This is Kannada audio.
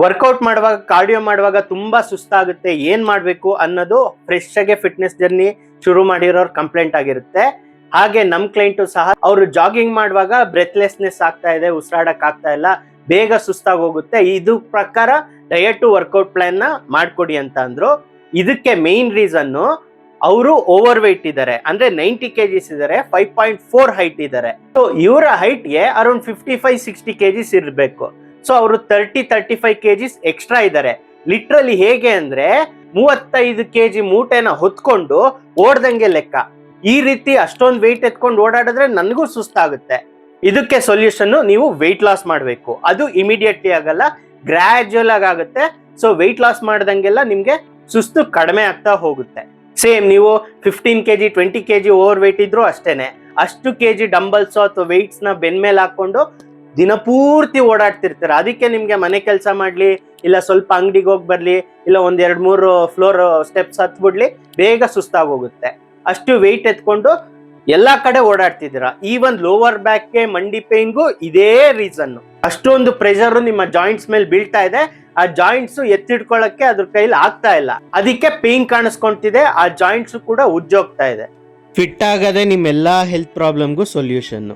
ವರ್ಕೌಟ್ ಮಾಡುವಾಗ ಕಾರ್ಡಿಯೋ ಮಾಡುವಾಗ ತುಂಬಾ ಸುಸ್ತಾಗುತ್ತೆ, ಏನ್ ಮಾಡ್ಬೇಕು ಅನ್ನೋದು ಫ್ರೆಶ್ ಆಗಿ ಫಿಟ್ನೆಸ್ ಜರ್ನಿ ಶುರು ಮಾಡಿರೋರ್ ಕಂಪ್ಲೇಂಟ್ ಆಗಿರುತ್ತೆ. ಹಾಗೆ ನಮ್ ಕ್ಲೈಂಟು ಸಹ ಅವರು ಜಾಗಿಂಗ್ ಮಾಡುವಾಗ ಬ್ರೆತ್ಲೆಸ್ನೆಸ್ ಆಗ್ತಾ ಇದೆ, ಉಸಿರಾಡಕ್ ಆಗ್ತಾ ಇಲ್ಲ, ಬೇಗ ಸುಸ್ತಾಗಿ ಹೋಗುತ್ತೆ, ಇದು ಪ್ರಕಾರ ಡಯಟ್ ವರ್ಕೌಟ್ ಪ್ಲಾನ್ ನ ಮಾಡ್ಕೊಡಿ ಅಂತ ಅಂದ್ರು. ಇದಕ್ಕೆ ಮೇನ್ ರೀಸನ್ ಅವರು ಓವರ್ ವೆಯ್ಟ್ ಇದ್ದಾರೆ, ಅಂದ್ರೆ 90 kgs ಇದ್ದಾರೆ, 5.4 ಹೈಟ್ ಇದ್ದಾರೆ. ಸೊ ಇವರ ಹೈಟ್ಗೆ ಅರೌಂಡ್ 55-60 kgs ಇರಬೇಕು. ಸೊ ಅವರು 30-35 kgs ಎಕ್ಸ್ಟ್ರಾ ಇದ್ದಾರೆ. ಲಿಟ್ರಲಿ ಹೇಗೆ ಅಂದ್ರೆ 35 kg ಮೂಟೆನ ಹೊತ್ಕೊಂಡು ಓಡ್ದಂಗೆ ಲೆಕ್ಕ. ಈ ರೀತಿ ಅಷ್ಟೊಂದು ವೆಯ್ಟ್ ಎತ್ಕೊಂಡು ಓಡಾಡಿದ್ರೆ ನನಗೂ ಸುಸ್ತಾಗುತ್ತೆ. ಇದಕ್ಕೆ ಸೊಲ್ಯೂಷನ್ ನೀವು ವೆಯ್ಟ್ ಲಾಸ್ ಮಾಡಬೇಕು. ಅದು ಇಮಿಡಿಯೇಟ್ಲಿ ಆಗಲ್ಲ, ಗ್ರಾಜುಯಲ್ ಆಗುತ್ತೆ. ಸೊ ವೆಯ್ಟ್ ಲಾಸ್ ಮಾಡ್ದಂಗೆಲ್ಲ ನಿಮ್ಗೆ ಸುಸ್ತು ಕಡಿಮೆ ಆಗ್ತಾ ಹೋಗುತ್ತೆ. ಸೇಮ್ ನೀವು 15 kg 20 kg ಓವರ್ ವೆಯ್ಟ್ ಇದ್ರು ಅಷ್ಟೇನೆ, ಅಷ್ಟು kg ಡಂಬಲ್ಸ್ ಅಥವಾ ವೆಯ್ಟ್ಸ್ ನ ಬೆನ್ ಮೇಲೆ ಹಾಕೊಂಡು ದಿನಪೂರ್ತಿ ಓಡಾಡ್ತಿರ್ತೀರ. ಅದಕ್ಕೆ ನಿಮ್ಗೆ ಮನೆ ಕೆಲಸ ಮಾಡ್ಲಿ, ಇಲ್ಲ ಸ್ವಲ್ಪ ಅಂಗಡಿಗೆ ಹೋಗಿ ಬರ್ಲಿ, ಇಲ್ಲ ಒಂದ್ 2-3 ಫ್ಲೋರ್ ಸ್ಟೆಪ್ಸ್ ಹತ್ಬಿಡ್ಲಿ, ಬೇಗ ಸುಸ್ತಾಗಿ ಹೋಗುತ್ತೆ. ಅಷ್ಟು ವೆಯ್ಟ್ ಎತ್ಕೊಂಡು ಎಲ್ಲಾ ಕಡೆ ಓಡಾಡ್ತಿದ್ದೀರಾ. ಈವನ್ ಲೋವರ್ ಬ್ಯಾಕ್ಗೆ ಮಂಡಿ ಪೇನ್ಗೂ ಇದೇ ರೀಸನ್. ಅಷ್ಟೊಂದು ಪ್ರೆಷರ್ ನಿಮ್ಮ ಜಾಯಿಂಟ್ಸ್ ಮೇಲೆ ಬೀಳ್ತಾ ಇದೆ, ಆ ಜಾಯಿಂಟ್ಸ್ ಎತ್ತಿಡ್ಕೊಳ್ಳಕ್ಕೆ ಅದ್ರ ಕೈಲಿ ಆಗ್ತಾ ಇಲ್ಲ, ಅದಕ್ಕೆ ಪೇನ್ ಕಾಣಿಸ್ಕೊಂತಿದೆ, ಆ ಜಾಯಿಂಟ್ಸ್ ಕೂಡ ಉಜ್ಜೋಗ್ತಾ ಇದೆ. ಫಿಟ್ ಆಗದೆ ನಿಮ್ಮೆಲ್ಲಾ ಹೆಲ್ತ್ ಪ್ರಾಬ್ಲಮ್ಗೂ ಸೊಲ್ಯೂಷನ್.